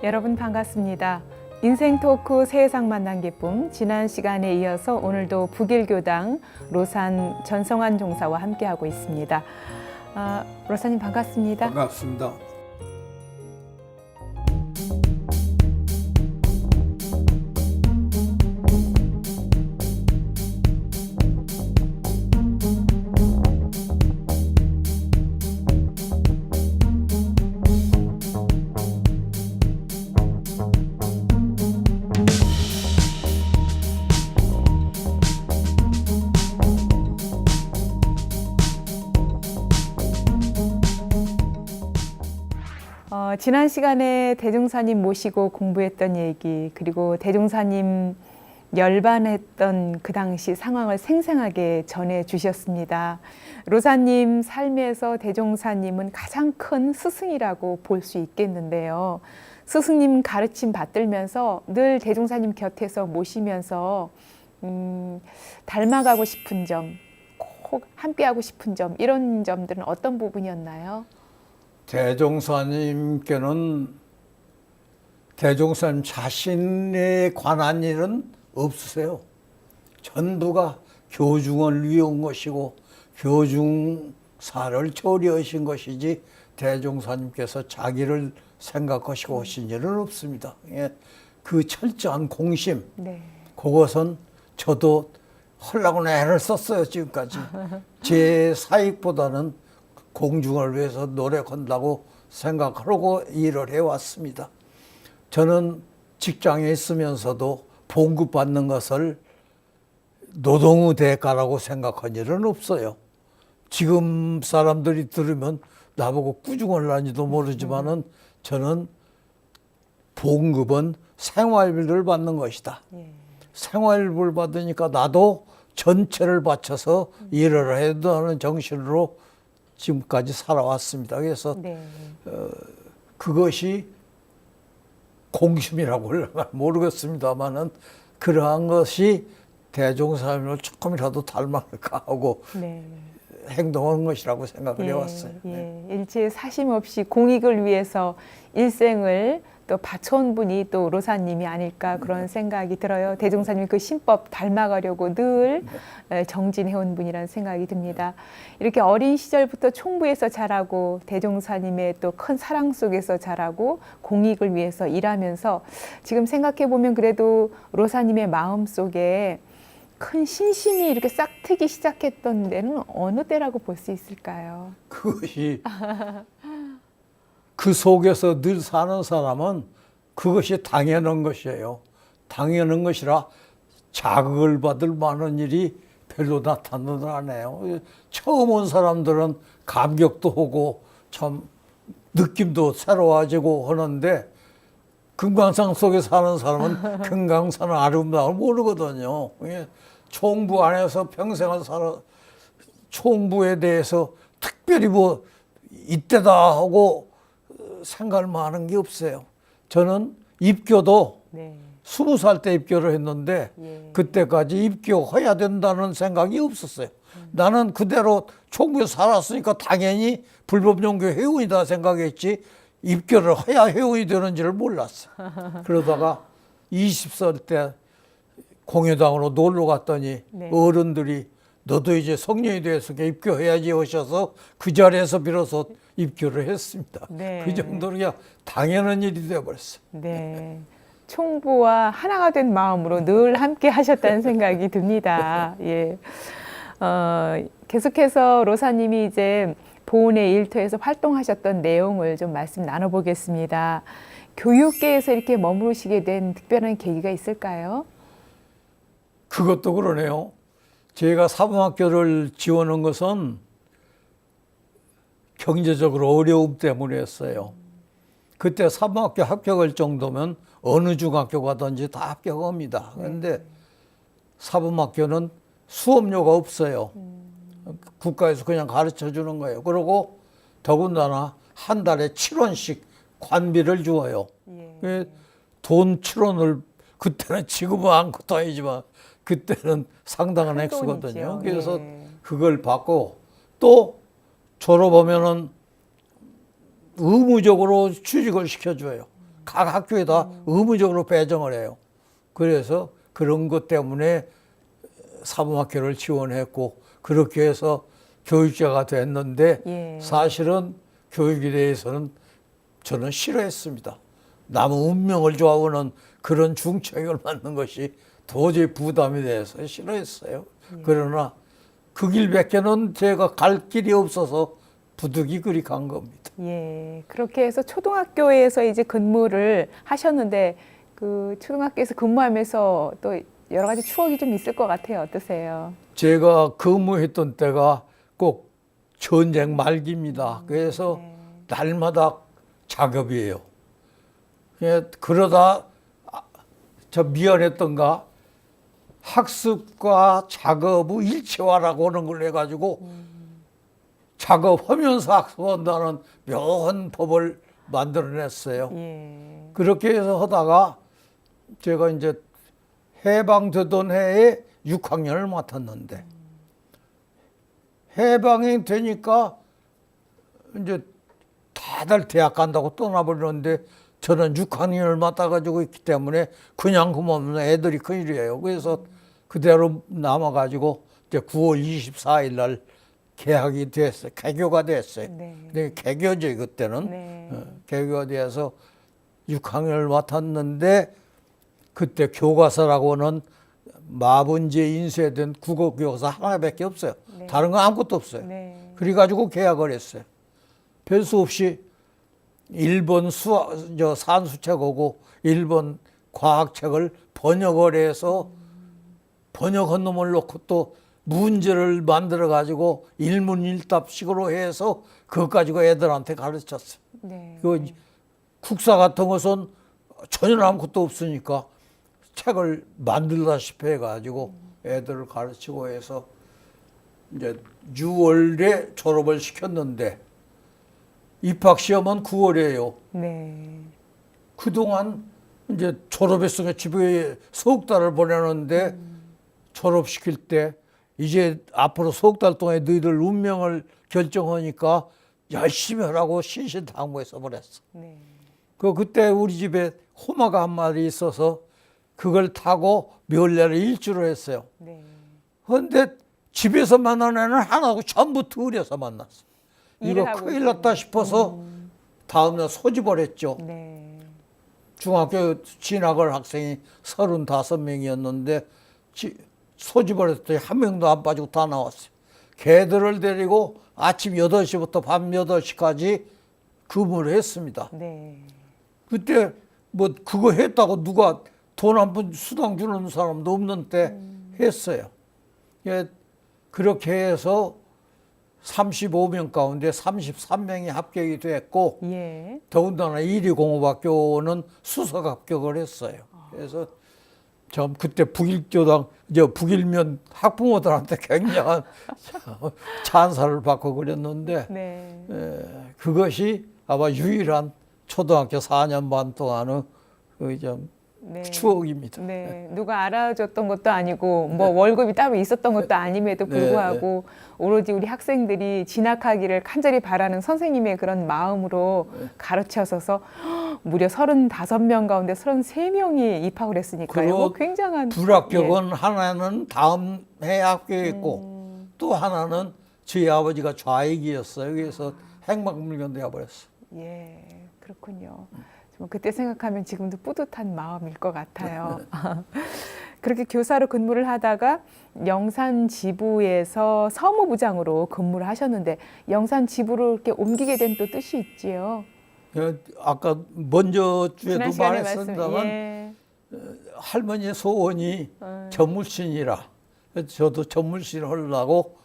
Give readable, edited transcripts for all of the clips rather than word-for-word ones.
여러분 반갑습니다. 인생 토크 세상 만난 기쁨, 지난 시간에 이어서 오늘도 북일교당 로산 전성환 종사와 함께하고 있습니다. 로사님 반갑습니다. 반갑습니다. 지난 시간에 대종사님 모시고 공부했던 얘기, 그리고 대종사님 열반했던 그 당시 상황을 생생하게 전해 주셨습니다. 로사님 삶에서 대종사님은 가장 큰 스승이라고 볼 수 있겠는데요. 스승님 가르침 받들면서 늘 대종사님 곁에서 모시면서 닮아가고 싶은 점, 꼭 함께하고 싶은 점, 이런 점들은 어떤 부분이었나요? 대종사님께는 대종사님 자신에 관한 일은 없으세요. 전부가 교중을 위한 것이고 교중사를 처리하신 것이지 대종사님께서 자기를 생각하시고 하신 일은 없습니다. 그 철저한 공심, 네. 그것은 저도 하려고 애를 썼어요, 지금까지. 제 사익보다는 공중을 위해서 노력한다고 생각하고 일을 해왔습니다. 저는 직장에 있으면서도 봉급받는 것을 노동의 대가라고 생각한 일은 없어요. 지금 사람들이 들으면 나보고 꾸중을 하는지도 모르지만은 저는 봉급은 생활비를 받는 것이다. 생활비를 받으니까 나도 전체를 바쳐서 일을 해야 한다는 정신으로 지금까지 살아왔습니다. 그래서 네. 그것이 공심이라고 하려나 모르겠습니다만은 그러한 것이 대종사님을 조금이라도 닮아갈까 하고 네. 행동한 것이라고 생각을 해왔어요. 일체 사심 없이 공익을 위해서 일생을 또 바쳐온 분이 또 로사님이 아닐까 그런 생각이 들어요. 대종사님 그 신법 닮아가려고 늘 정진해온 분이라는 생각이 듭니다. 이렇게 어린 시절부터 총부에서 자라고 대종사님의 또 큰 사랑 속에서 자라고 공익을 위해서 일하면서 지금 생각해 보면 그래도 로사님의 마음 속에 큰 신심이 이렇게 싹 트기 시작했던 데는 어느 때라고 볼 수 있을까요? 그것이 그 속에서 늘 사는 사람은 그것이 당연한 것이에요. 당연한 것이라 자극을 받을 만한 일이 별로 나타나지 않아요. 처음 온 사람들은 감격도 하고 참 느낌도 새로워지고 하는데 금강산 속에 사는 사람은 금강산의 아름다움을 모르거든요. 총부 안에서 평생을 살아 총부에 대해서 특별히 뭐 이때다 하고 생각할 만한 게 없어요. 저는 입교도 20살 때 입교를 했는데 그때까지 입교해야 된다는 생각이 없었어요. 나는 그대로 총부에 살았으니까 당연히 불법종교 회원이다 생각했지 입교를 해야 회원이 되는지를 몰랐어요. 그러다가 20살 때 공회당으로 놀러 갔더니 어른들이 너도 이제 성령이 되었으니까 입교해야지 하셔서 그 자리에서 비로소 입교를 했습니다. 그 정도로 그냥 당연한 일이 되어버렸어요. 네. 총부와 하나가 된 마음으로 늘 함께 하셨다는 생각이 듭니다. 계속해서 로사님이 이제 보훈의 일터에서 활동하셨던 내용을 좀 말씀 나눠보겠습니다. 교육계에서 이렇게 머무르시게 된 특별한 계기가 있을까요? 그것도 그러네요. 제가 사범학교를 지원한 것은 경제적으로 어려움 때문이었어요. 그때 사범학교 합격할 정도면 어느 중학교 가든지 다 합격합니다. 그런데 사범학교는 수업료가 없어요. 국가에서 그냥 가르쳐 주는 거예요. 그리고 더군다나 한 달에 7원씩 관비를 주어요. 돈 7원을 그때는 지금은 아무것도 아니지만 그때는 상당한 액수거든요. 그래서 그걸 받고 또 졸업하면은 의무적으로 취직을 시켜줘요. 각 학교에다 의무적으로 배정을 해요. 그래서 그런 것 때문에 사범학교를 지원했고 그렇게 해서 교육자가 됐는데 예. 사실은 교육에 대해서는 저는 싫어했습니다. 남의 운명을 좌우하는 그런 중책을 맡는 것이 도저히 부담이 돼서 싫어했어요. 그러나 그 길밖에는 제가 갈 길이 없어서 부득이 그리 간 겁니다. 예, 그렇게 해서 초등학교에서 이제 근무를 하셨는데 그 초등학교에서 근무하면서 또 여러 가지 추억이 좀 있을 것 같아요. 어떠세요? 제가 근무했던 때가 꼭 전쟁 말기입니다. 그래서 네. 날마다 작업이에요. 그러다 저 미안했던가 학습과 작업의 일체화라고 하는 걸 해가지고 작업하면서 학습한다는 묘한 법을 만들어냈어요. 예. 그렇게 해서 하다가 제가 이제 해방되던 해에 6학년을 맡았는데 해방이 되니까 이제 다들 대학 간다고 떠나버렸는데 저는 6학년을 맡아가지고 있기 때문에 그냥 그만 애들이 큰일이에요. 그래서 그대로 남아가지고 이제 9월 24일 날 개학이 됐어요. 개교가 됐어요. 네. 근데 개교죠 그때는. 네. 개교가 돼서 6학년을 맡았는데 그때 교과서라고는 마분지에 인쇄된 국어 교과서 하나밖에 없어요. 네. 다른 건 아무것도 없어요. 네. 그래가지고 개학을 했어요. 별 수 없이 일본 산수책하고 일본 과학책을 번역을 해서 번역한 놈을 놓고 또 문제를 만들어 가지고 일문일답식으로 해서 그것 가지고 애들한테 가르쳤어요. 네. 그 국사 같은 것은 전혀 아무것도 없으니까 책을 만들다시피 해가지고 애들을 가르치고 해서 이제 6월에 졸업을 시켰는데 입학 시험은 9월이에요. 네. 그동안 이제 졸업했으니까 집에 석 달을 보내는데 졸업시킬 때 이제 앞으로 석 달 동안에 너희들 운명을 결정하니까 열심히 하라고 신신당부해서 보냈어. 네. 그때 우리 집에 호마가 한 마리 있어서 그걸 타고 멸례를 일주로 했어요. 네. 그런데 집에서 만난 애는 하나고 전부 둘이서 만났어. 일을 이거 하고 큰일 났다 싶어서 다음날 소집을 했죠. 네. 중학교 진학을 학생이 35명이었는데 소집을 했더니 한 명도 안 빠지고 다 나왔어요. 걔들을 데리고 아침 8시부터 밤 8시까지 근무를 했습니다. 네. 그때 뭐 그거 했다고 누가 돈 한 푼 수당 주는 사람도 없는 때 했어요. 그렇게 해서 35명 가운데 33명이 합격이 됐고 예. 더군다나 1위 공업학교는 수석 합격을 했어요. 그래서 참 그때 북일교당 북일면 학부모들한테 굉장한 찬사를 받고 그랬는데 네. 그것이 아마 유일한 초등학교 4년 반 동안의 그좀 네. 추억입니다. 네, 누가 알아줬던 것도 아니고 뭐 월급이 따로 있었던 것도 아님에도 불구하고 오로지 우리 학생들이 진학하기를 간절히 바라는 선생님의 그런 마음으로 가르쳐서서 무려 35명 가운데 33명이 입학을 했으니까요. 뭐 굉장한 불합격은 하나는 다음 해 합격했고 또 하나는 저희 아버지가 좌익이었어요. 그래서 행방불명 되어버렸어요. 예, 그렇군요. 그때 생각하면 지금도 뿌듯한 마음일 것 같아요. 그렇게 교사로 근무를 하다가 영산 지부에서 서무부장으로 근무를 하셨는데 영산 지부로 이렇게 옮기게 된 또 뜻이 있지요. 아까 먼저 주에도 지난 시간에 말했습니다만 예. 할머니의 소원이 전물신이라 저도 전물신 하려고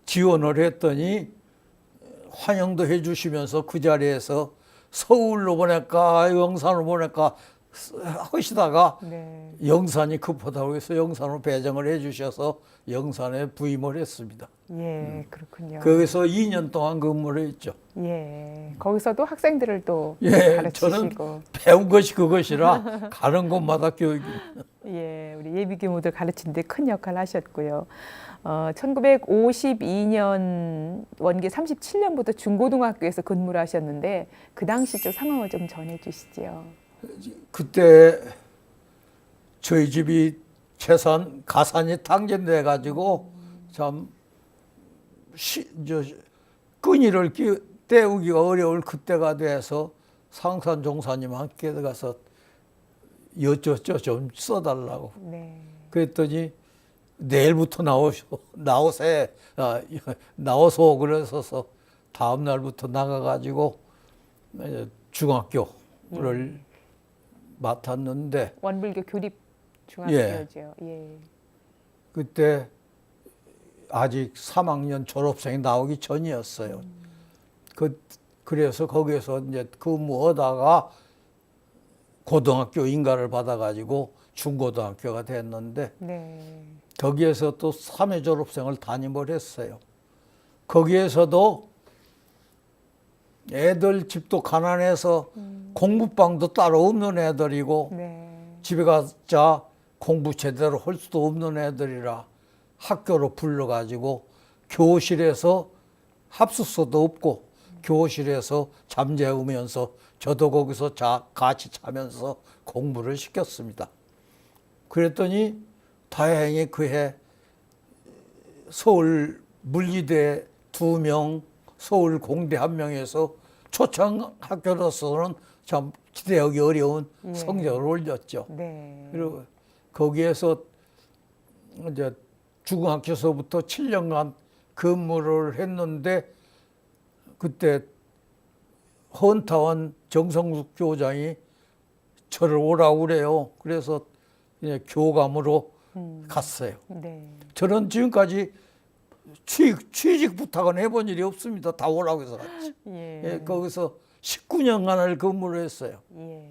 지원을 했더니 환영도 해주시면서 그 자리에서 서울로 보낼까 영산으로 보낼까 하시다가 네. 영산이 급하다고 해서 영산으로 배정을 해주셔서 영산에 부임을 했습니다. 예, 그렇군요. 거기서 2년 동안 근무를 했죠. 예, 거기서도 학생들을 또 예, 저는 가르치시고, 배운 배운 것이 그것이라 가는 곳마다 교육이. 예, 우리 예비 교모들 가르치는데 큰 역할을 하셨고요. 1952년 원기 37년부터 중고등학교에서 근무를 하셨는데 그 당시 좀 상황을 좀 전해주시죠. 그때 저희 집이 가산이 탕진돼 가지고 참 끈이를 때우기가 어려울 그때가 돼서 상산 종사님 함께 가서 여쭤 좀 써달라고. 네. 그랬더니 내일부터 나오소 그래서 다음 날부터 나가가지고 중학교를 맡았는데 원불교 교립 중학교죠. 예. 그때 아직 3학년 졸업생이 나오기 전이었어요. 그래서 거기서 이제 근무하다가 고등학교 인가를 받아가지고 중고등학교가 됐는데 네. 거기에서 또 3회 졸업생을 담임을 했어요. 거기에서도 애들 집도 가난해서 공부방도 따로 없는 애들이고 네. 집에 가자 공부 제대로 할 수도 없는 애들이라 학교로 불러가지고 교실에서 합숙소도 없고 교실에서 잠재우면서 저도 거기서 같이 자면서 공부를 시켰습니다. 그랬더니 다행히 그해 서울 물리대 2명, 서울 공대 1명에서 초청 학교로서는 참 기대하기 어려운 성적을 올렸죠. 네. 그리고 거기에서 이제 중학교서부터 7년간 근무를 했는데 그때 헌타원 정성숙 교장이 저를 오라고 그래요. 그래서 그냥 교감으로 갔어요. 네. 저는 지금까지 취직 부탁은 해본 일이 없습니다. 다 오라고 해서 갔지. 예. 거기서 19년간을 근무를 했어요. 예.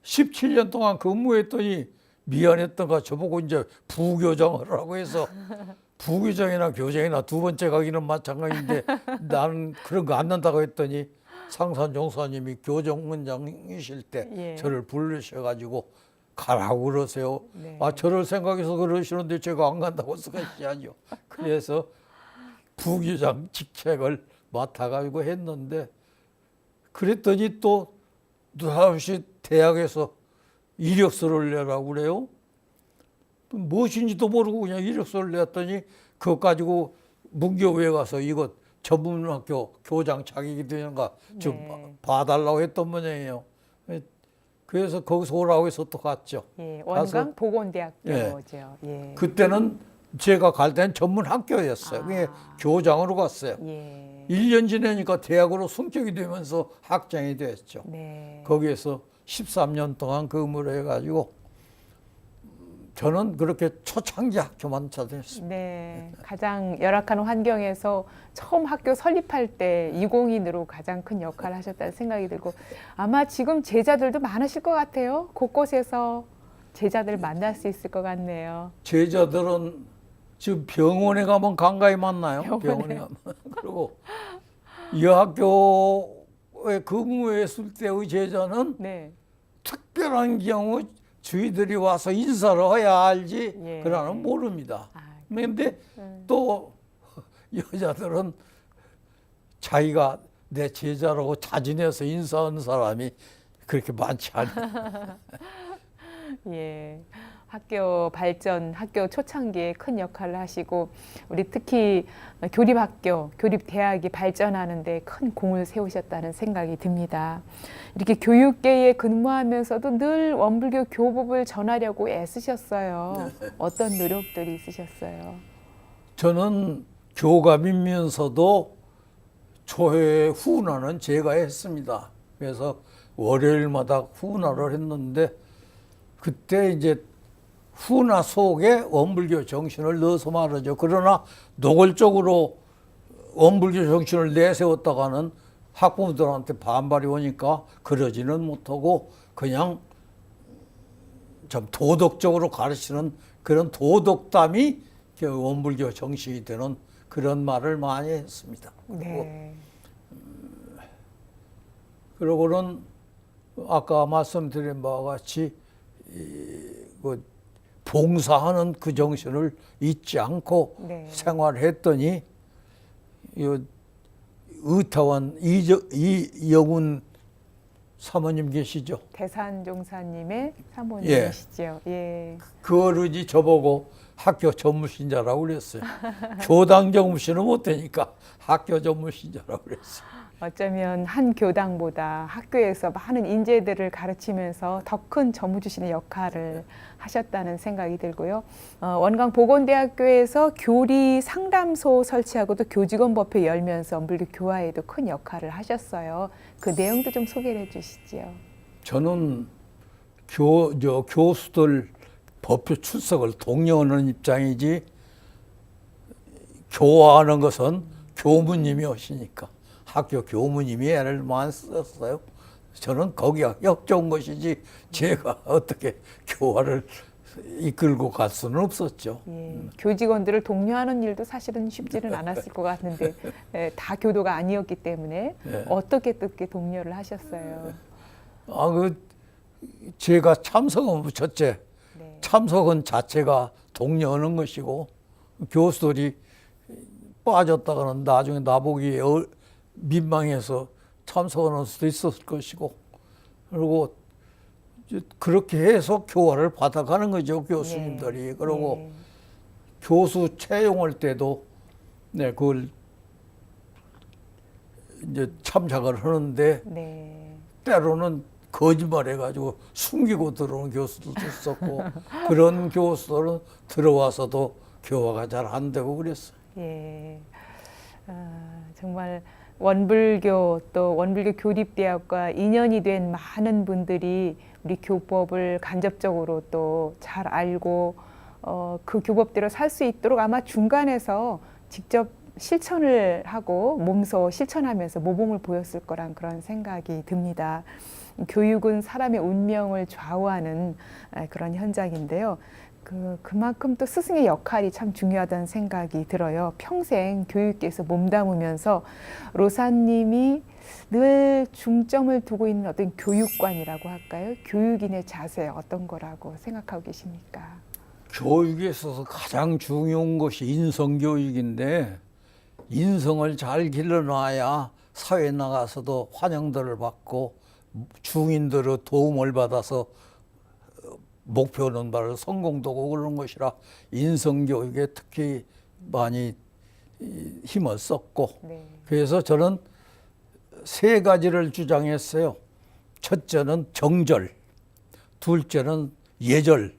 17년 동안 근무했더니 미안했던가 저보고 이제 부교장을 하라고 해서 부교장이나 교장이나 두 번째 가기는 마찬가지인데 나는 그런 거 안 난다고 했더니 상산 종사님이 교정원장이실 때 예. 저를 부르셔가지고 가라고 그러세요. 네. 아 저를 생각해서 그러시는데 제가 안 간다고 생각하시죠. 그래서 부교장 직책을 맡아가지고 했는데 그랬더니 또 다시 대학에서 이력서를 내라고 그래요. 무엇인지도 모르고 그냥 이력서를 냈더니 그것 가지고 문교부에 가서 이거 전문학교 교장 자격이 되는가 좀 네. 봐달라고 했던 모양이에요. 그래서 거기서 오라고 해서 또 갔죠. 예. 가서 원광 보건대학교죠. 예. 그때는 제가 갈 때는 전문학교였어요. 그게 교장으로 갔어요. 예. 1년 지내니까 대학으로 승격이 되면서 학장이 됐죠. 네. 거기에서 13년 동안 근무를 해가지고 저는 그렇게 초창기 학교만 다녔습니다. 네, 가장 열악한 환경에서 처음 학교 설립할 때 202으로 가장 큰 역할을 하셨다는 생각이 들고 아마 지금 제자들도 많으실 것 같아요. 곳곳에서 제자들 만날 수 있을 것 같네요. 제자들은 지금 병원에 가면 간간히 만나요. 병원에 가면. 그리고 이 학교에 근무했을 때의 제자는 네, 특별한 경우 저희들이 와서 인사를 해야 알지 예. 그러는 모릅니다. 아, 그런데 또 여자들은 자기가 내 제자라고 자진해서 인사하는 사람이 그렇게 많지 않아요. 예. 학교 발전, 학교 초창기에 큰 역할을 하시고 우리 특히 교립학교, 교립대학이 발전하는 데 큰 공을 세우셨다는 생각이 듭니다. 이렇게 교육계에 근무하면서도 늘 원불교 교법을 전하려고 애쓰셨어요. 어떤 노력들이 있으셨어요? 저는 교감이면서도 조회 후원하는 제가 했습니다. 그래서 월요일마다 후원을 했는데 그때 이제 후나 속에 원불교 정신을 넣어서 말하죠. 그러나 노골적으로 원불교 정신을 내세웠다가는 학부모들한테 반발이 오니까 그러지는 못하고 그냥 좀 도덕적으로 가르치는 그런 도덕담이 원불교 정신이 되는 그런 말을 많이 했습니다. 네. 그러고는 아까 말씀드린 바와 같이 그 봉사하는 그 정신을 잊지 않고 네. 생활했더니 의타원 이영훈 사모님 계시죠? 대산 종사님의 사모님이시죠. 예. 그 어른이 저보고 학교 전무신자라고 그랬어요. 교당 전무신은 못 되니까 학교 전무신자라고 그랬어요. 어쩌면 한 교당보다 학교에서 많은 인재들을 가르치면서 더 큰 전무주신의 역할을 하셨다는 생각이 들고요. 원광 보건대학교에서 교리 상담소 설치하고 또 교직원법회 열면서 원불교 교화에도 큰 역할을 하셨어요. 그 내용도 좀 소개를 해주시지요. 저는 교수들 법회 출석을 독려하는 입장이지 교화하는 것은 교무님이 오시니까 학교 교무님이 애를 많이 썼어요. 저는 거기가 역좋은 것이지 제가 어떻게 교화를 이끌고 갈 수는 없었죠. 예, 교직원들을 독려하는 일도 사실은 쉽지는 않았을 것 같은데 다 교도가 아니었기 때문에 어떻게 뜻게 독려를 하셨어요? 제가 참석은 첫째, 네. 참석은 자체가 독려하는 것이고 교수들이 빠졌다가는 나중에 나보기 민망해서 참석하는 수도 있었을 것이고 그리고 그렇게 해서 교화를 받아가는 거죠 교수님들이. 네. 그리고 네. 교수 채용할 때도 그걸 이제 참작을 하는데 네. 때로는 거짓말해가지고 숨기고 들어오는 교수들도 있었고 그런 교수들은 들어와서도 교화가 잘 안 되고 그랬어요. 예. 정말 원불교 또 원불교 교립대학과 인연이 된 많은 분들이 우리 교법을 간접적으로 또 잘 알고 그 교법대로 살 수 있도록 아마 중간에서 직접 실천을 하고 몸소 실천하면서 모범을 보였을 거란 그런 생각이 듭니다. 교육은 사람의 운명을 좌우하는 그런 현장인데요. 그만큼 또 스승의 역할이 참 중요하다는 생각이 들어요. 평생 교육계에서 몸담으면서 로사님이 늘 중점을 두고 있는 어떤 교육관이라고 할까요? 교육인의 자세 어떤 거라고 생각하고 계십니까? 교육에 있어서 가장 중요한 것이 인성교육인데 인성을 잘 길러놔야 사회에 나가서도 환영들을 받고 중인들의 도움을 받아서 목표는 바로 성공도고 그런 것이라 인성교육에 특히 많이 힘을 썼고 네. 그래서 저는 세 가지를 주장했어요. 첫째는 정절, 둘째는 예절,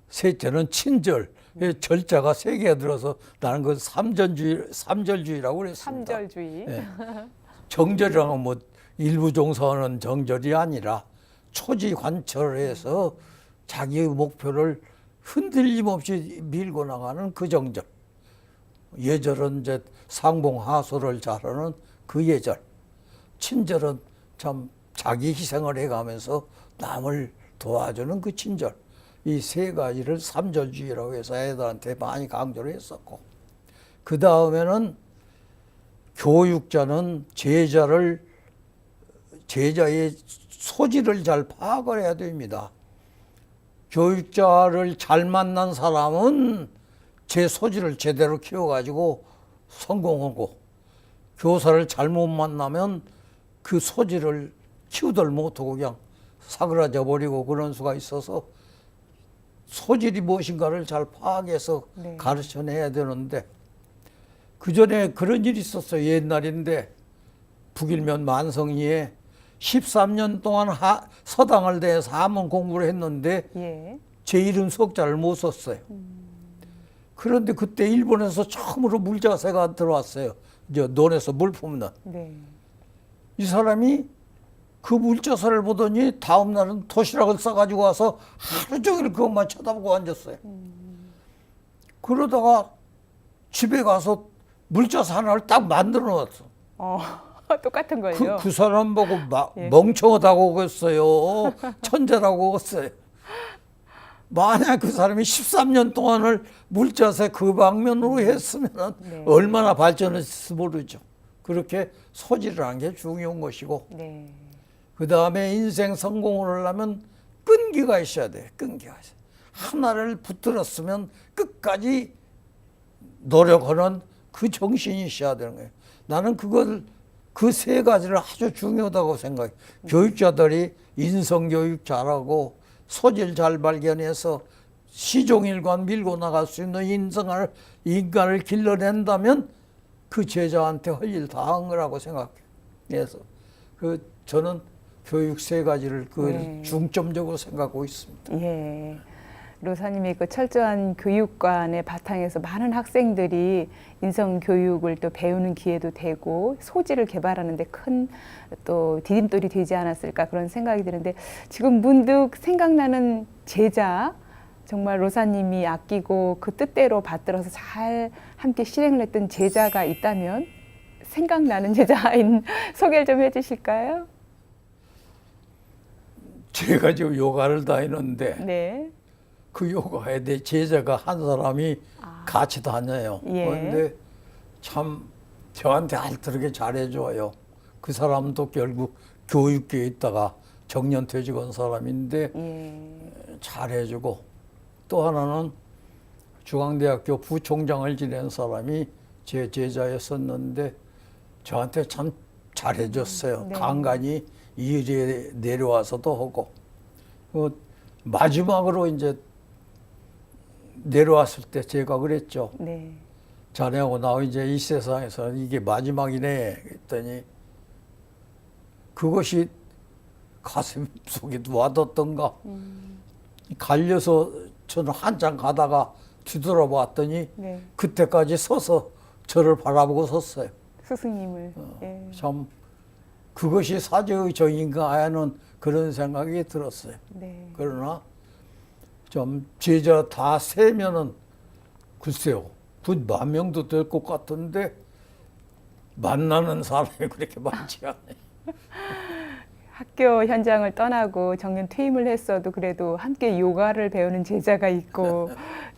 셋째는 친절. 절자가 세 개가 들어서 나는 그 삼절주의라고 그랬습니다. 삼절주의. 네. 정절이라는 뭐 일부 종사하는 정절이 아니라 초지 관철해서 자기의 목표를 흔들림 없이 밀고 나가는 그 정절. 예절은 이제 상봉하소를 잘하는 그 예절. 친절은 참 자기 희생을 해가면서 남을 도와주는 그 친절. 이 세 가지를 삼절주의라고 해서 애들한테 많이 강조를 했었고 그 다음에는 교육자는 제자의 소질을 잘 파악을 해야 됩니다. 교육자를 잘 만난 사람은 제 소질을 제대로 키워가지고 성공하고 교사를 잘못 만나면 그 소질을 키우들 못하고 그냥 사그라져 버리고 그런 수가 있어서 소질이 무엇인가를 잘 파악해서 네. 가르쳐내야 되는데 그전에 그런 일이 있었어요. 옛날인데 북일면 만성리에 13년 동안 서당을 대해서 한문 공부를 했는데 예. 제 이름 석자를 못 썼어요. 그런데 그때 일본에서 처음으로 물자세가 들어왔어요. 이제 논에서 물 품는. 네. 이 사람이 그 물자서를 보더니 다음 날은 도시락을 싸가지고 와서 하루 종일 그것만 쳐다보고 앉았어요. 그러다가 집에 가서 물자서 하나를 딱 만들어 놨어. 똑같은 걸요. 그 사람 보고 예. 멍청하다고 그랬어요. 천재라고 그랬어요. 만약 그 사람이 13년 동안을 물자세 그 방면으로 했으면 네. 얼마나 발전했을지 모르죠. 그렇게 소질을 하는 게 중요한 것이고 네. 그 다음에 인생 성공을 하려면 끈기가 있어야 돼. 끈기가 있어야 돼. 하나를 붙들었으면 끝까지 노력하는 그 정신이 있어야 되는 거예요. 나는 그걸 그 세 가지를 아주 중요하다고 생각해요. 교육자들이 인성교육 잘하고 소질 잘 발견해서 시종일관 밀고 나갈 수 있는 인간을 길러낸다면 그 제자한테 할 일 다 한 거라고 생각해요. 그래서 저는 교육 세 가지를 중점적으로 생각하고 있습니다. 예. 로사님의 그 철저한 교육관의 바탕에서 많은 학생들이 인성 교육을 또 배우는 기회도 되고 소질을 개발하는 데 큰 또 디딤돌이 되지 않았을까 그런 생각이 드는데 지금 문득 생각나는 제자 정말 로사님이 아끼고 그 뜻대로 받들어서 잘 함께 실행을 했던 제자가 있다면 생각나는 제자인 소개를 좀 해주실까요? 제가 지금 요가를 다니는데 네. 그 요가에 내 제자가 한 사람이 같이 다녀요. 예. 그런데 참 저한테 알뜰하게 잘해줘요. 그 사람도 결국 교육계에 있다가 정년퇴직한 사람인데 예. 잘해주고 또 하나는 중앙대학교 부총장을 지낸 사람이 제 제자였었는데 저한테 참 잘해줬어요. 네. 간간히 일에 내려와서도 하고 마지막으로 이제 내려왔을 때 제가 그랬죠. 네. 자네하고 나 이제 이 세상에서 이게 마지막이네 그랬더니 그것이 가슴 속에 와닿던가 갈려서 저는 한참 가다가 뒤돌아봤더니 네. 그때까지 서서 저를 바라보고 섰어요. 스승님을. 예. 참 그것이 사제의 정인가 하는 그런 생각이 들었어요. 네. 그러나 좀 제자 다 세면은 글쎄요, 10,000명도 될 것 같은데 만나는 사람이 그렇게 많지 않아요. 학교 현장을 떠나고 정년 퇴임을 했어도 그래도 함께 요가를 배우는 제자가 있고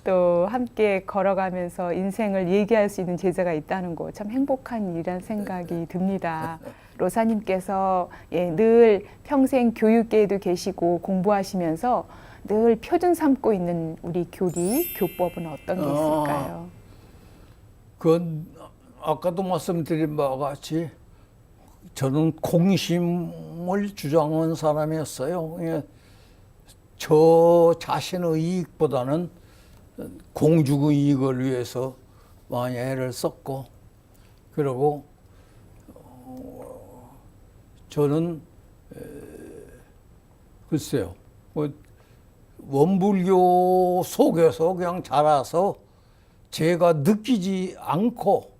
또 함께 걸어가면서 인생을 얘기할 수 있는 제자가 있다는 거 참 행복한 일이라는 생각이 듭니다. 로사님께서 늘 평생 교육계에도 계시고 공부하시면서 늘 표준 삼고 있는 우리 교리, 교법은 어떤 게 있을까요? 그건 아까도 말씀드린 바와 같이 저는 공심을 주장한 사람이었어요. 저 자신의 이익보다는 공중의 이익을 위해서 많이 애를 썼고, 그리고 저는 글쎄요, 원불교 속에서 그냥 자라서 제가 느끼지 않고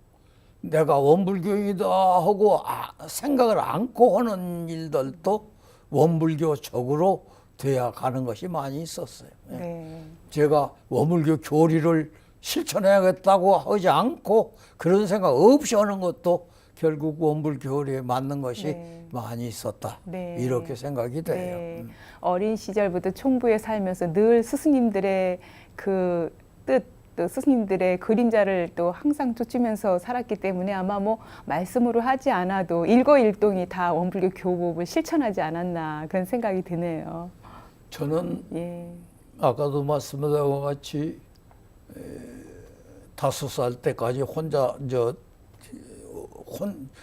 내가 원불교이다 하고 생각을 않고 하는 일들도 원불교적으로 돼야 가는 것이 많이 있었어요. 네. 제가 원불교 교리를 실천해야겠다고 하지 않고 그런 생각 없이 하는 것도 결국 원불교 교리에 맞는 것이 네. 많이 있었다. 네. 이렇게 생각이 돼요. 네. 어린 시절부터 총부에 살면서 늘 스승님들의 그 뜻, 또 스승님들의 그림자를 또 항상 쫓으면서 살았기 때문에 아마 뭐 말씀으로 하지 않아도 일거일동이 다 원불교 교법을 실천하지 않았나 그런 생각이 드네요. 저는 예. 아까도 말씀드린 것 같이 5살 때까지 혼자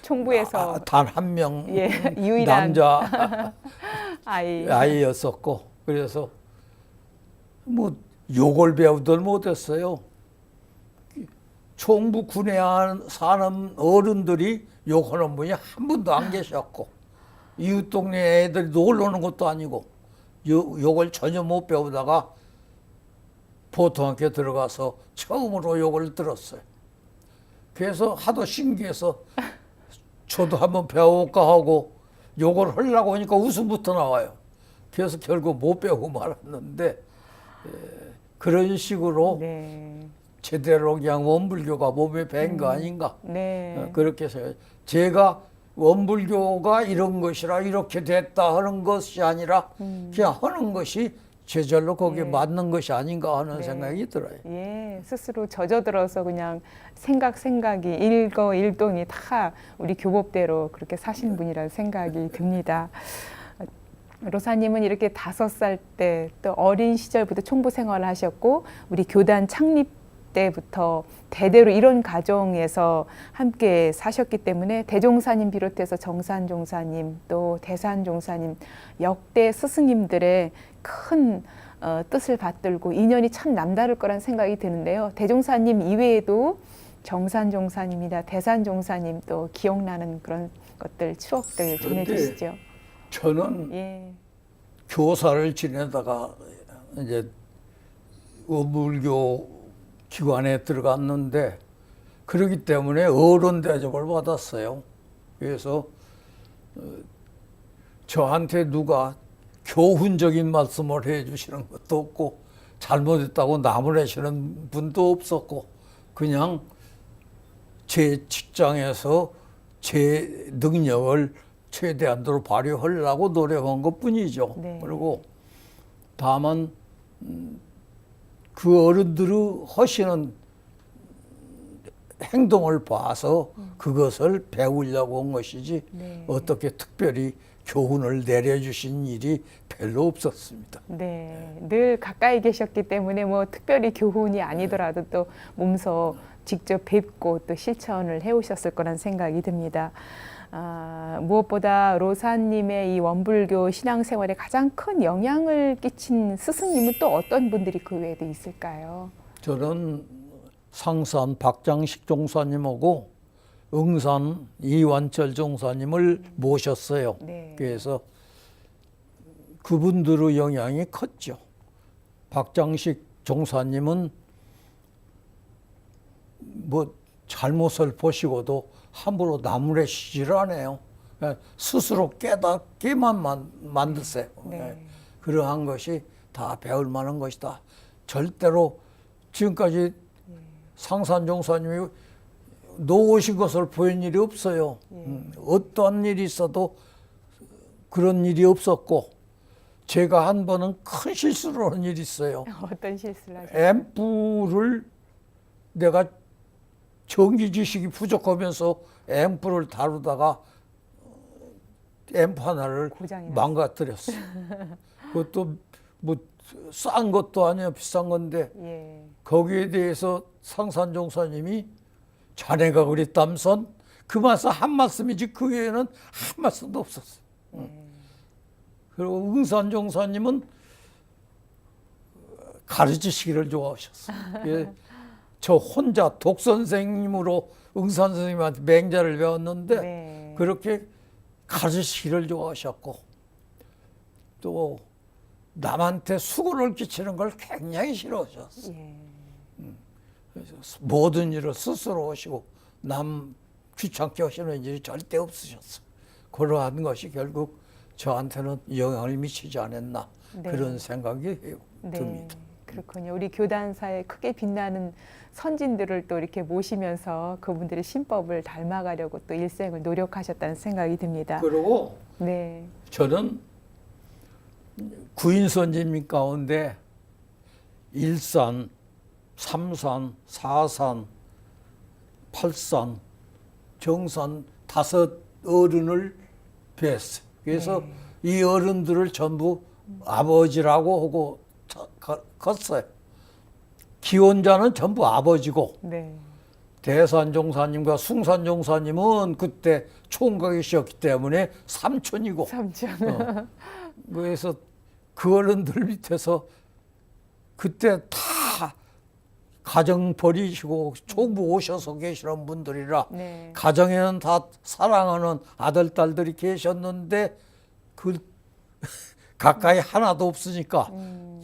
총부에서 단 한 명 예, 유일한 남자 아이였었고, 그래서 뭐 욕을 배우들 못했어요. 총부 군에 사는 어른들이 욕하는 분이 한 분도 안 계셨고, 이웃 동네 애들이 놀러 오는 것도 아니고 욕을 전혀 못 배우다가 보통학교 들어가서 처음으로 욕을 들었어요. 그래서 하도 신기해서 저도 한번 배워볼까 하고 욕을 하려고 하니까 웃음부터 나와요. 그래서 결국 못 배우고 말았는데, 그런 식으로 네. 제대로 그냥 원불교가 몸에 밴 거 아닌가. 네. 그렇게 해서 제가 원불교가 이런 것이라 이렇게 됐다 하는 것이 아니라 그냥 하는 것이 제절로 거기에 네. 맞는 것이 아닌가 하는 네. 생각이 들어요. 예, 스스로 젖어들어서 그냥 생각이 일거일동이 다 우리 교법대로 그렇게 사신 분이라는 생각이 듭니다. 로사님은 이렇게 5살 때 또 어린 시절부터 총부 생활을 하셨고 우리 교단 창립 때부터 대대로 이런 가정에서 함께 사셨기 때문에 대종사님 비롯해서 정산 종사님 또 대산 종사님 역대 스승님들의 큰 뜻을 받들고 인연이 참 남다를 거란 생각이 드는데요. 대종사님 이외에도 정산 종사님이나 대산 종사님 또 기억나는 그런 것들 추억들 전해주시죠. 저는 예. 교사를 지내다가 이제 원불교 기관에 들어갔는데 그렇기 때문에 어른 대접을 받았어요. 그래서 저한테 누가 교훈적인 말씀을 해주시는 것도 없고 잘못했다고 나무라시는 분도 없었고 그냥 제 직장에서 제 능력을 최대한도로 발휘하려고 노력한 것뿐이죠. 네. 그리고 다만 그 어른들이 하시는 행동을 봐서 그것을 배우려고 한 것이지 네. 어떻게 특별히 교훈을 내려주신 일이 별로 없었습니다. 네, 늘 가까이 계셨기 때문에 뭐 특별히 교훈이 아니더라도 또 몸소 직접 뵙고 또 실천을 해오셨을 거란 생각이 듭니다. 무엇보다 로사님의 이 원불교 신앙생활에 가장 큰 영향을 끼친 스승님은 또 어떤 분들이 그 외에도 있을까요? 저는 상산 박장식 종사님하고 응산 이완철 종사님을 모셨어요. 네. 그래서 그분들의 영향이 컸죠. 박장식 종사님은 뭐 잘못을 보시고도 함부로 나무라시질 않아요. 그냥 스스로 깨닫게만 만드세요. 네. 그러한 것이 다 배울 만한 것이다. 절대로 지금까지 상산 종사님이 놓으신 것을 보인 일이 없어요. 어떠한 일이 있어도 그런 일이 없었고 제가 한 번은 큰 실수를 한 일이 있어요. 어떤 실수를 하셨어요? 앰프를 내가 전기 지식이 부족하면서 앰프를 다루다가 앰프 하나를 고장이 망가뜨렸어요. 그것도 뭐 싼 것도 아니에요. 비싼 건데 예. 거기에 대해서 상산 종사님이 자네가 그랬담선 그 말씀 한 말씀이지 그 외에는 한 말씀도 없었어요. 그리고 응산 종사님은 가르치시기를 좋아하셨어요. 예, 저 혼자 독선생님으로 응산 선생님한테 맹자를 배웠는데 네. 그렇게 가르치기를 좋아하셨고 또 남한테 수고를 끼치는 걸 굉장히 싫어하셨어요. 예. 그래서 모든 일을 스스로 하시고 남 귀찮게 하시는 일이 절대 없으셨어요. 그러한 것이 결국 저한테는 영향을 미치지 않았나 네. 그런 생각이 네, 듭니다. 그렇군요. 우리 교단사에 크게 빛나는 선진들을 또 이렇게 모시면서 그분들의 신법을 닮아가려고 또 일생을 노력하셨다는 생각이 듭니다. 그리고 네, 저는 구인 선진님 가운데 일산, 삼산, 사산, 팔산, 정산 5 어른을 뵀어요. 그래서 이 어른들을 전부 아버지라고 하고 컸어요. 기원자는 전부 아버지고 네, 대산종사님과 숭산종사님은 그때 총각이셨기 때문에 삼촌이고 삼촌. 그래서 그 어른들 밑에서 그때 다 가정 버리시고 총부 오셔서 계시는 분들이라 네, 가정에는 다 사랑하는 아들, 딸들이 계셨는데 그 가까이 하나도 없으니까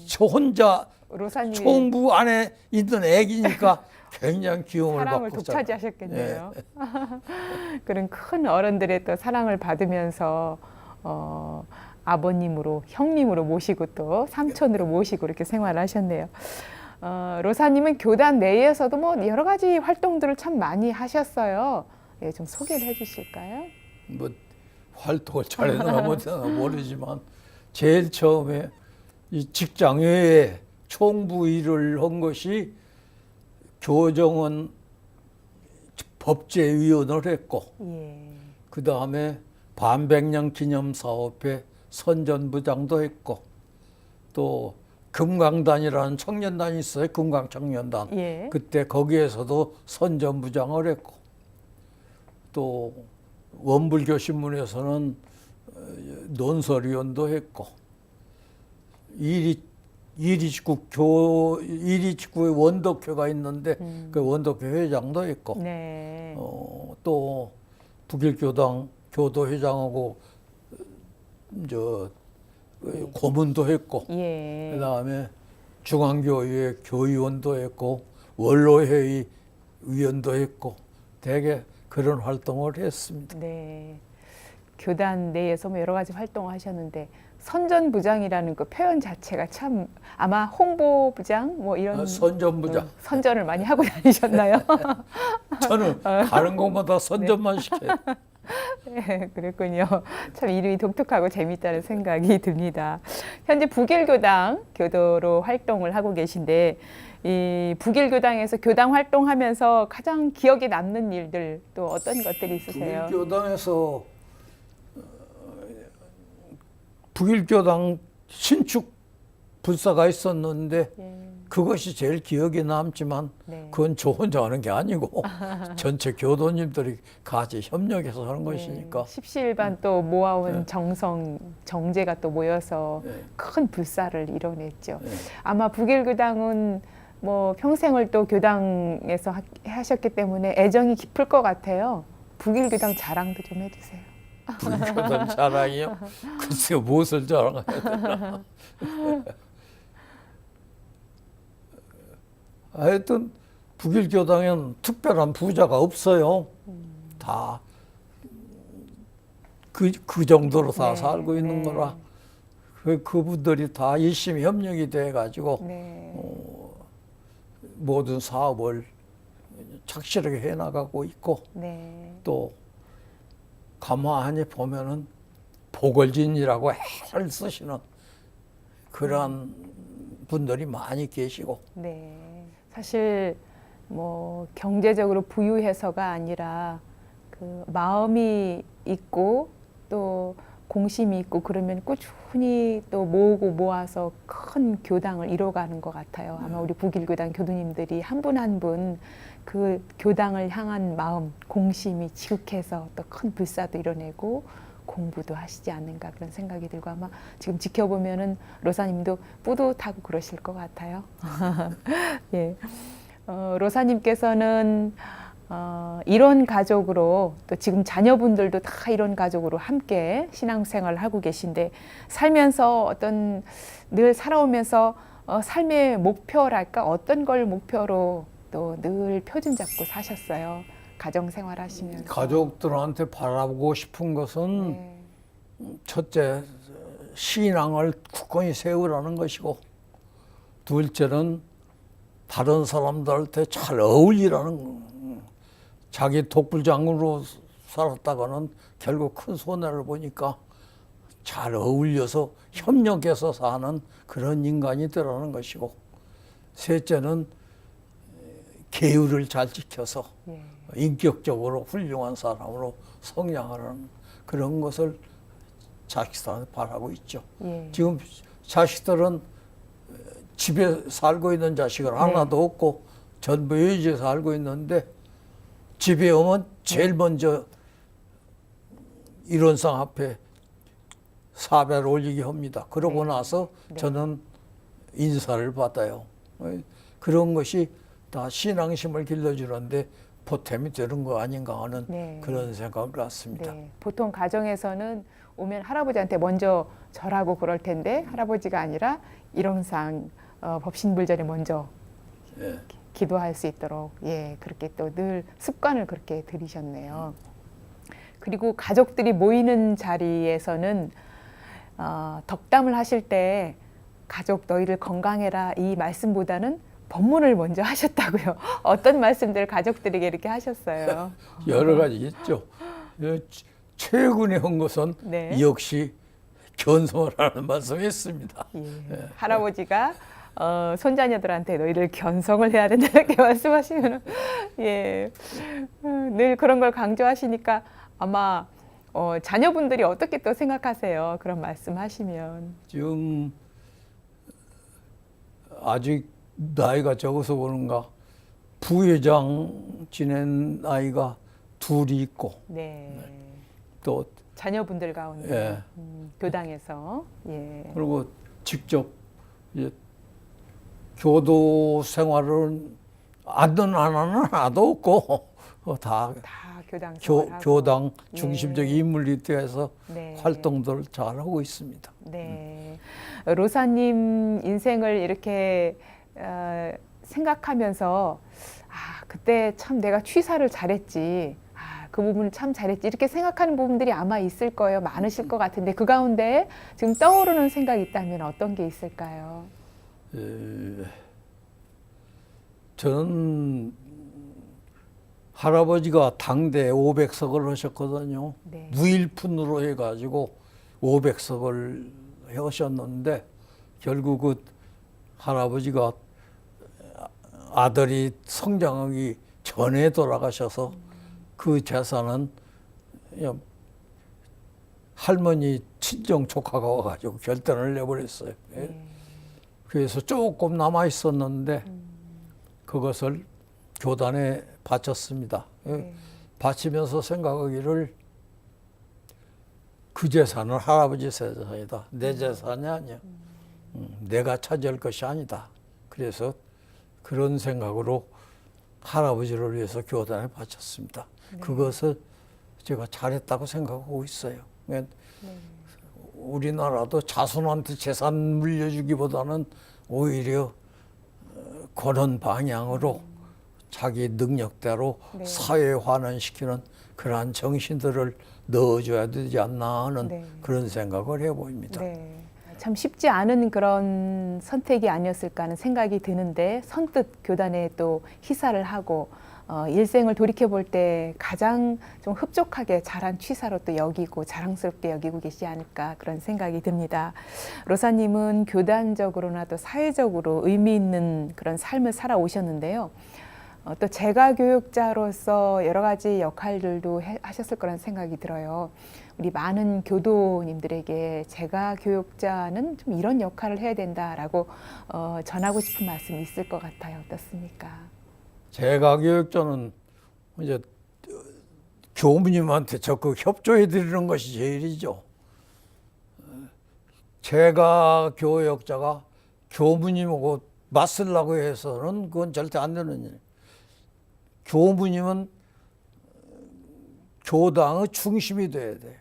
저 혼자 로사님이 총부 안에 있는 애기니까 굉장히 귀여움을 사랑을 받고 독차지하셨겠네요. 그런 큰 어른들의 또 사랑을 받으면서 아버님으로, 형님으로 모시고 또 삼촌으로 모시고 이렇게 생활을 하셨네요. 로사님은 교단 내에서도 뭐 여러 가지 활동들을 참 많이 하셨어요. 예, 좀 소개를 해주실까요? 뭐 활동을 잘했나 못했나 모르지만 제일 처음에 이 직장 외에 총부 일을 한 것이 교정원 법제위원을 했고 예, 그 다음에 반백년 기념사업회 선전부장도 했고 또 금강단이라는 청년단이 있어요. 금강청년단. 예. 그때 거기에서도 선전부장을 했고, 또 원불교 신문에서는 논설위원도 했고, 이리직구의 원덕회가 있는데 그 원덕회 회장도 했고, 네. 또 북일교당 교도회장하고 고문도 했고, 예. 그다음에 중앙교회 교위원도 했고, 원로회의 위원도 했고, 되게 그런 활동을 했습니다. 네. 교단 내에서 뭐 여러 가지 활동을 하셨는데 선전부장이라는 그 표현 자체가 참 아마 홍보부장 뭐 이런 선전부장. 선전을 많이 하고 다니셨나요? 저는 가는 곳마다 선전만 시켜요. 네, 그랬군요. 참 이름이 독특하고 재밌다는 생각이 듭니다. 현재 북일교당 교도로 활동을 하고 계신데 이 북일교당에서 교당 활동하면서 가장 기억에 남는 일들 또 어떤 것들이 있으세요? 북일교당에서 북일교당 신축 불사가 있었는데 예. 그것이 제일 기억에 남지만 네. 그건 저 혼자 하는 게 아니고 전체 교도님들이 같이 협력해서 하는 네. 것이니까. 십시일반 또 모아온 네. 정성, 정제가 또 모여서 네. 큰 불사를 이뤄냈죠. 네. 아마 북일교당은 뭐 평생을 또 교당에서 하셨기 때문에 애정이 깊을 것 같아요. 북일교당 자랑도 좀 해주세요. 북일교당 자랑이요? 글쎄요, 무엇을 자랑해야 되나. 하여튼 북일교당에는 특별한 부자가 없어요. 다 그 정도로 다 네, 살고 있는 네. 거라 그분들이 다 열심히 협력이 돼가지고 네. 모든 사업을 착실하게 해나가고 있고, 네. 또 가만히 보면은 보궐진이라고 애를 쓰시는 그런 분들이 많이 계시고. 네. 사실 뭐 경제적으로 부유해서가 아니라 그 마음이 있고 또 공심이 있고 그러면 꾸준히 또 모으고 모아서 큰 교당을 이뤄가는 것 같아요. 아마 우리 북일교당 교도님들이 한 분 한 분 그 교당을 향한 마음, 공심이 지극해서 또 큰 불사도 이뤄내고 공부도 하시지 않는가 그런 생각이 들고 아마 지금 지켜보면은 로사님도 뿌듯하고 그러실 것 같아요. 예. 로사님께서는 이런 가족으로 또 지금 자녀분들도 다 이런 가족으로 함께 신앙생활을 하고 계신데 살면서 어떤 늘 살아오면서 삶의 목표랄까 어떤 걸 목표로 또 늘 표준 잡고 사셨어요. 가정생활 하시면서. 가족들한테 바라보고 싶은 것은 네. 첫째, 신앙을 굳건히 세우라는 것이고, 둘째는 다른 사람들한테 잘 어울리라는, 자기 독불장군으로 살았다가는 결국 큰 손해를 보니까 잘 어울려서 협력해서 사는 그런 인간이 되라는 것이고, 셋째는 계율을 잘 지켜서 예. 인격적으로 훌륭한 사람으로 성장하는 그런 것을 자식들한테 바라고 있죠. 예. 지금 자식들은 집에 살고 있는 자식은 하나도 없고 전부 외지에 살고 있는데 집에 오면 제일 먼저 일원상 앞에 사배를 올리게 합니다. 그러고 나서 저는 인사를 받아요. 그런 것이 다 신앙심을 길러주는데 보탬이 되는 거 아닌가 하는 그런 생각을 갖습니다. 네. 보통 가정에서는 오면 할아버지한테 먼저 절하고 그럴 텐데 할아버지가 아니라 일원상 법신불전에 먼저 기도할 수 있도록 그렇게 또 늘 습관을 그렇게 들이셨네요. 그리고 가족들이 모이는 자리에서는 덕담을 하실 때 가족 너희를 건강해라 이 말씀보다는 법문을 먼저 하셨다고요. 어떤 말씀들을 가족들에게 이렇게 하셨어요? 여러 가지 있죠. 최근에 한 것은 역시 견성을 하는 말씀이 있습니다. 할아버지가 손자녀들한테 너희들 견성을 해야 된다 이렇게 말씀하시면 늘 그런 걸 강조하시니까 아마 자녀분들이 어떻게 또 생각하세요? 그런 말씀하시면 지금 아직 나이가 적어서 그런가 부회장 지낸 아이가 둘이 있고 네. 또 자녀분들 가운데 예. 교당에서 예. 그리고 직접 이제 교도 생활은 아는 하나는 하나도 없고 다 다 교당 생활하고. 교당 예. 중심적 인물이 되어서 네. 활동들을 잘 하고 있습니다. 네. 로사님 인생을 이렇게 생각하면서 아, 그때 참 내가 취사를 잘했지. 아, 그 부분을 참 잘했지. 이렇게 생각하는 부분들이 아마 있을 거예요. 많으실 것 같은데 그 가운데 지금 떠오르는 생각이 있다면 어떤 게 있을까요? 저는 할아버지가 당대 500석을 하셨거든요. 네. 무일푼으로 해가지고 500석을 하셨는데 결국 그 할아버지가 아들이 성장하기 전에 돌아가셔서 그 재산은 그냥 할머니 친정 조카가 와가지고 결단을 내버렸어요. 그래서 조금 남아 있었는데 그것을 교단에 바쳤습니다. 네. 바치면서 생각하기를 그 재산은 할아버지 재산이다. 내 재산이 아니야. 내가 차지할 것이 아니다. 그래서 그런 생각으로 할아버지를 위해서 교단에 바쳤습니다. 네. 그것을 제가 잘했다고 생각하고 있어요. 네. 우리나라도 자손한테 재산 물려주기보다는 오히려 그런 방향으로 자기 능력대로 네. 사회에 환원시키는 그러한 정신들을 넣어줘야 되지 않나 하는 네. 그런 생각을 해봅니다. 네. 참 쉽지 않은 그런 선택이 아니었을까 하는 생각이 드는데 선뜻 교단에 또 희사를 하고 일생을 돌이켜 볼 때 가장 좀 흡족하게 잘한 취사로 또 여기고 자랑스럽게 여기고 계시지 않을까 그런 생각이 듭니다. 로사님은 교단적으로나 또 사회적으로 의미 있는 그런 삶을 살아오셨는데요. 또 재가 교육자로서 여러 가지 역할들도 하셨을 거라는 생각이 들어요. 우리 많은 교도님들에게 재가 교육자는 좀 이런 역할을 해야 된다라고 전하고 싶은 말씀이 있을 것 같아요. 어떻습니까? 제가 교육자는 이제 교무님한테 적극 협조해 드리는 것이 제일이죠. 제가 교육자가 교무님하고 맞서려고 해서는 그건 절대 안 되는 일. 교무님은 교당의 중심이 돼야 돼.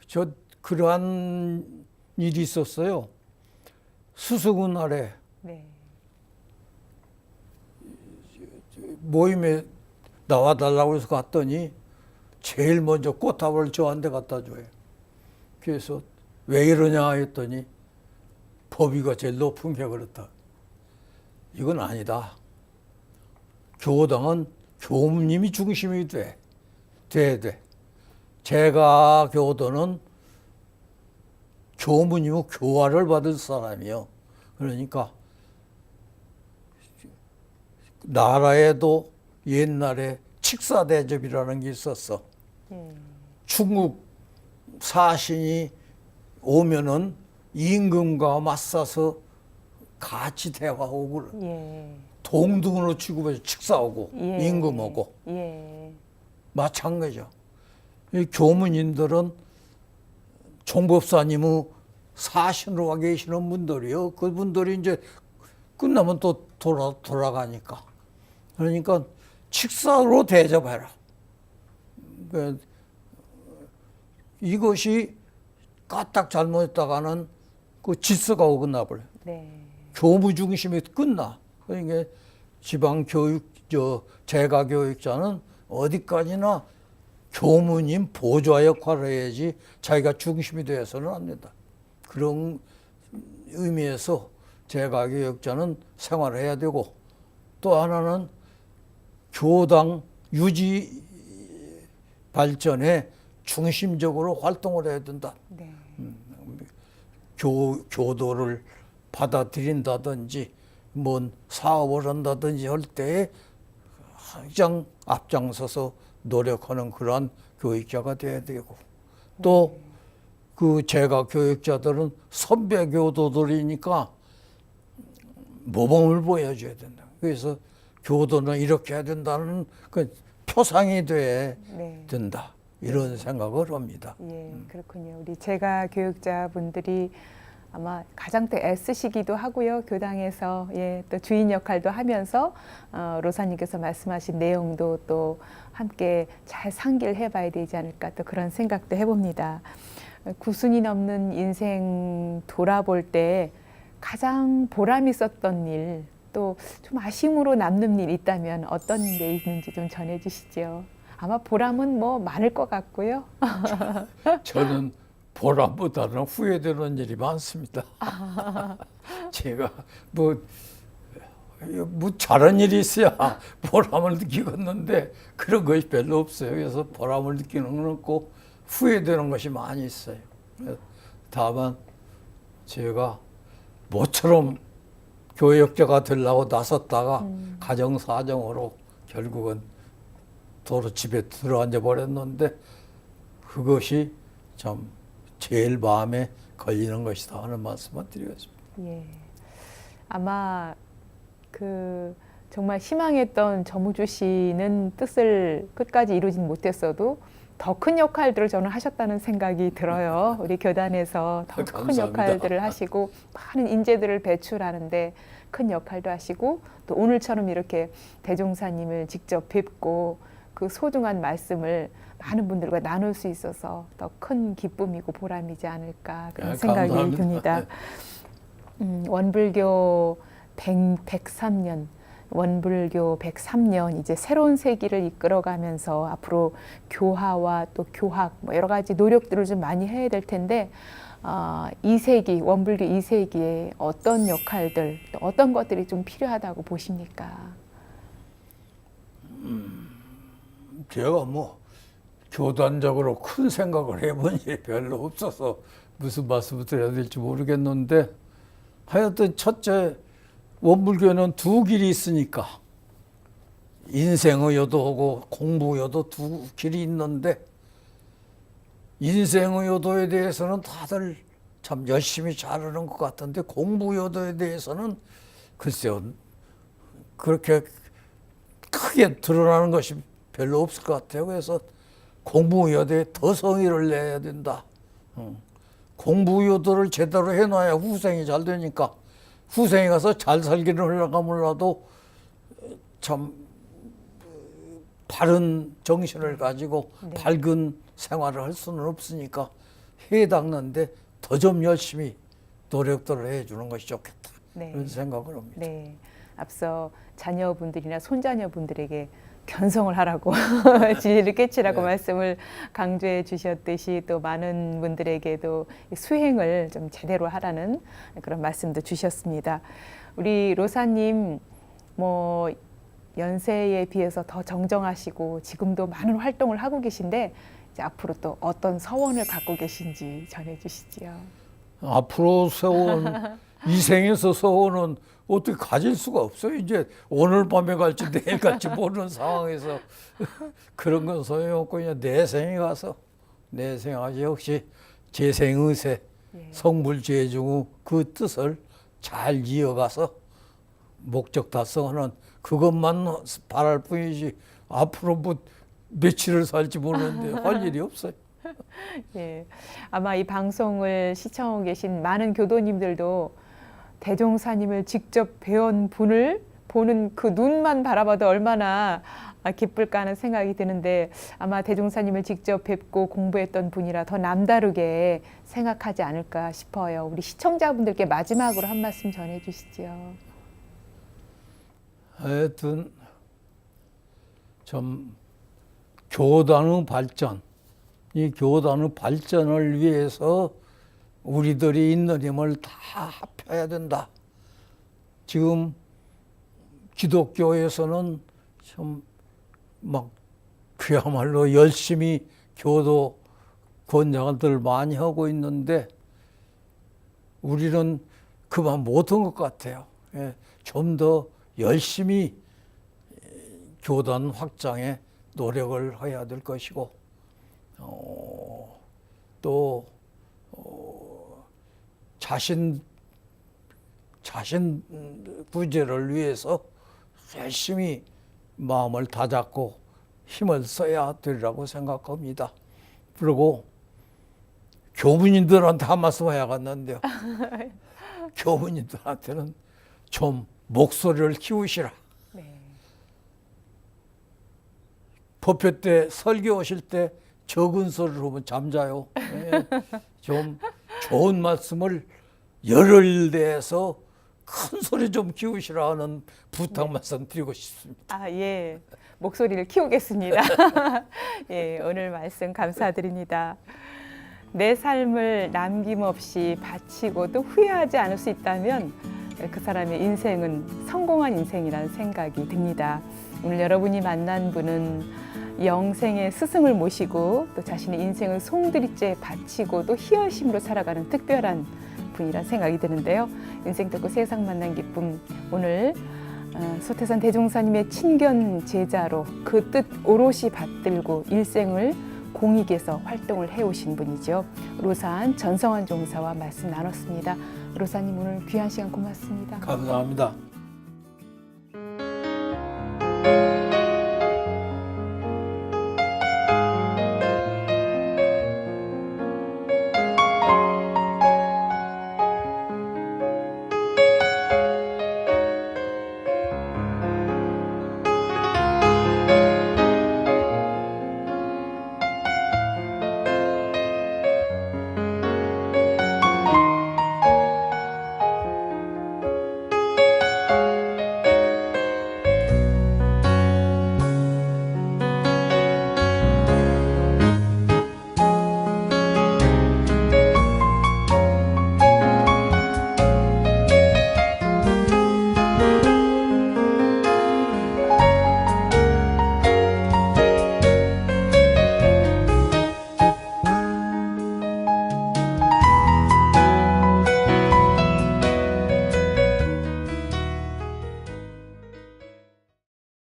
저 그러한 일이 있었어요. 수수군 아래 네. 모임에 나와달라고 해서 갔더니 제일 먼저 꽃다발을 저한테 갖다 줘요. 그래서 왜 이러냐 했더니 법위가 제일 높은 게 그렇다. 이건 아니다. 교당은 교무님이 중심이 돼야 돼. 제가 교도는 교무님의 교화를 받을 사람이요. 그러니까 나라에도 옛날에 칙사대접이라는 게 있었어. 중국 사신이 오면은 임금과 맞서서 같이 대화하고 그래. 예. 동등으로 취급해서 칙사하고 예. 임금하고 예. 마찬가지죠. 이 교문인들은 종법사님의 사신으로 와 계시는 분들이요. 그분들이 이제 끝나면 또 돌아가니까. 그러니까 칙사로 대접해라. 그러니까 이것이 까딱 잘못했다가는 그 질서가 어긋나버려. 네. 교무 중심이 끝나. 그러니까 지방교육, 재가교육자는 어디까지나 교무님 보좌 역할을 해야지 자기가 중심이 되어서는 안 된다. 그런 의미에서 재가교육자는 생활을 해야 되고 또 하나는 교당 유지 발전에 중심적으로 활동을 해야 된다. 네. 교도를 받아들인다든지 뭔 사업을 한다든지 할 때에 가장 앞장서서 노력하는 그러한 교육자가 돼야 되고 또 그 제가 교육자들은 선배 교도들이니까 모범을 보여줘야 된다. 그래서 교도는 이렇게 해야 된다는 그 표상이 돼야 네. 된다. 이런 생각을 합니다. 예, 그렇군요. 우리 제가 교육자분들이 아마 가장 또 애쓰시기도 하고요. 교당에서 예, 또 주인 역할도 하면서 로사님께서 말씀하신 내용도 또 함께 잘 상기를 해봐야 되지 않을까 또 그런 생각도 해봅니다. 9순이 넘는 인생 돌아볼 때 가장 보람 있었던 일, 또 좀 아쉬움으로 남는 일 있다면 어떤 게 있는지 좀 전해주시죠. 아마 보람은 뭐 많을 것 같고요. 저는 보람보다는 후회되는 일이 많습니다. 제가 뭐 잘한 일이 있어야 보람을 느끼겠는데 그런 것이 별로 없어요. 그래서 보람을 느끼는 건 없고 후회되는 것이 많이 있어요. 다만 제가 모처럼 교역자가 되려고 나섰다가 가정사정으로 결국은 도로 집에 들어앉아 버렸는데 그것이 참 제일 마음에 걸리는 것이다 하는 말씀을 드리겠습니다. 예. 아마 그 정말 희망했던 정우주 씨는 뜻을 끝까지 이루진 못했어도 더 큰 역할들을 저는 하셨다는 생각이 들어요. 우리 교단에서 더 큰 역할들을 하시고 많은 인재들을 배출하는데 큰 역할도 하시고 또 오늘처럼 이렇게 대종사님을 직접 뵙고 그 소중한 말씀을 많은 분들과 나눌 수 있어서 더 큰 기쁨이고 보람이지 않을까 그런 생각이 감사합니다. 듭니다. 원불교 103년, 원불교 103년 이제 새로운 세기를 이끌어가면서 앞으로 교화와 또 교학 뭐 여러 가지 노력들을 좀 많이 해야 될 텐데 2세기, 원불교 2세기에 어떤 역할들, 또 어떤 것들이 좀 필요하다고 보십니까? 제가 뭐 교단적으로 큰 생각을 해본 일이 별로 없어서 무슨 말씀을 드려야 될지 모르겠는데 하여튼 첫째 원불교는 두 길이 있으니까 인생의요도하고 공부요도 두 길이 있는데 인생의요도에 대해서는 다들 참 열심히 잘하는 것 같은데 공부요도에 대해서는 글쎄요 그렇게 크게 드러나는 것이 별로 없을 것 같아요. 그래서 공부요도에 더 성의를 내야 된다. 공부요도를 제대로 해놔야 후생이 잘 되니까 후생에 가서 잘 살기는 하려고 몰라도 참 바른 정신을 가지고 네. 밝은 생활을 할 수는 없으니까 해당는데 더 좀 열심히 노력들을 해주는 것이 좋겠다. 네. 그런 생각을 합니다. 네. 앞서 자녀분들이나 손자녀분들에게 견성을 하라고 진리를 깨치라고 네. 말씀을 강조해 주셨듯이 또 많은 분들에게도 수행을 좀 제대로 하라는 그런 말씀도 주셨습니다. 우리 로사님 뭐 연세에 비해서 더 정정하시고 지금도 많은 활동을 하고 계신데 이제 앞으로 또 어떤 서원을 갖고 계신지 전해 주시지요. 앞으로 세운 이 생에서 세우는 어떻게 가질 수가 없어요. 이제 오늘 밤에 갈지 내일 갈지 모르는 상황에서 그런 건 소용없고 그냥 내 생에 가서 내 생에 가서 역시 재생의세 예. 성불재중의 그 뜻을 잘 이어가서 목적 달성하는 그것만 바랄 뿐이지 앞으로 뭐 며칠을 살지 모르는데 할 일이 없어요. 예, 아마 이 방송을 시청하고 계신 많은 교도님들도 대종사님을 직접 배운 분을 보는 그 눈만 바라봐도 얼마나 기쁠까 하는 생각이 드는데 아마 대종사님을 직접 뵙고 공부했던 분이라 더 남다르게 생각하지 않을까 싶어요. 우리 시청자분들께 마지막으로 한 말씀 전해주시지요. 하여튼 좀 교단의 발전, 이 교단의 발전을 위해서 우리들이 있는 힘을 다 합해야 된다. 지금 기독교에서는 좀 막 그야말로 열심히 교도 권장들 많이 하고 있는데 우리는 그만 못한 것 같아요. 좀 더 열심히 교단 확장에 노력을 해야 될 것이고 또 자신 부재를 위해서 열심히 마음을 다잡고 힘을 써야 되리라고 생각합니다. 그리고 교부님들한테 한 말씀 해야겠는데요. 교부님들한테는 좀 목소리를 키우시라. 네. 법회 때 설교 오실 때 적은 소리로 하면 잠자요. 예. 좀 좋은 말씀을 열을 내서 큰 소리 좀 키우시라 하는 부탁 말씀 드리고 싶습니다. 아, 예. 목소리를 키우겠습니다. 예, 오늘 말씀 감사드립니다. 내 삶을 남김없이 바치고도 후회하지 않을 수 있다면 그 사람의 인생은 성공한 인생이라는 생각이 듭니다. 오늘 여러분이 만난 분은 영생의 스승을 모시고 또 자신의 인생을 송두리째 바치고도 희열심으로 살아가는 특별한 분이란 생각이 드는데요. 인생 듣고 세상 만난 기쁨, 오늘 소태산 대종사님의 친견 제자로 그 뜻 오롯이 받들고 일생을 공익에서 활동을 해오신 분이죠. 로산 전성환 종사와 말씀 나눴습니다. 로사님 오늘 귀한 시간 고맙습니다. 감사합니다.